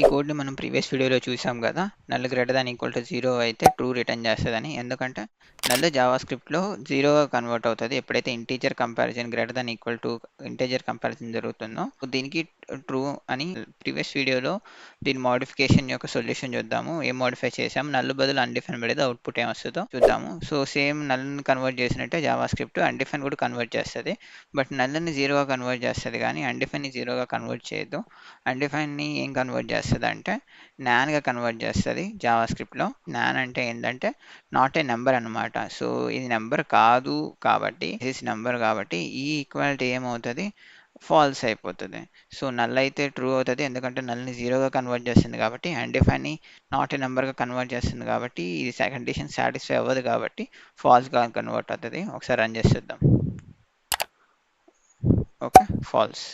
ఈ కోడ్‌ని మనం ప్రీవియస్ వీడియోలో చూసాం గదా! Null greater than equal to 0 అయితే ట్రూ రిటర్న్ చేస్తదని. ఎందుకంటే నల్ జావాస్క్రిప్ట్‌లో 0గా కన్వర్ట్ అవుతది. ఎప్పుడైతే integer comparison greater than equal to integer comparison జరుగుతుందో దీనికి ట్రూ అని ప్రీవియస్ వీడియోలో దీని మోడిఫికేషన్ యొక్క సొల్యూషన్ చూద్దాము. ఏం మోడిఫై చేసాం నల్ బదులు అన్‌డిఫైన్ పెడితే అవుట్‌పుట్ ఏమొస్తదో చూద్దాము. సో, సేమ్ నల్‌ని కన్వర్ట్ చేసినట్టే జావాస్క్రిప్ట్ అన్‌డిఫైన్ కూడా కన్వర్ట్ చేస్తది. బట్ నల్‌ని 0గా కన్వర్ట్ చేస్తది గానీ అన్‌డిఫైన్‌ని 0గా కన్వర్ట్ చేయదు. అన్‌డిఫైన్‌ని ఏం కన్వర్ట్ చేస్తదంటే నాన్‌గా కన్వర్ట్ చేస్తది జావాస్క్రిప్ట్‌లో. నాన్ అంటే ఏందంటే నాట్ ఏ నంబర్ అనమాట. సో, ఇది నంబర్ కాదు కాబట్టి దిస్ నంబర్ కాబట్టి ఈ ఈక్వాలిటీ ఏమవుతది ఫాల్స్ అయిపోతది. సో, నల్ అయితే ట్రూ అవుతది. ఎందుకంటే నల్‌ని 0గా కన్వర్ట్ చేస్తుంది కాబట్టి అన్‌డిఫైన్‌ని నాట్ ఏ నంబర్‌గా కన్వర్ట్ చేస్తుంది కాబట్టి ఇది కండిషన్ సాటిస్ఫై అవ్వదు కాబట్టి ఫాల్స్‌గా కన్వర్ట్ అవుతది. ఒకసారి రన్ చేసి చూద్దాం. ఓకే. ఫాల్స్.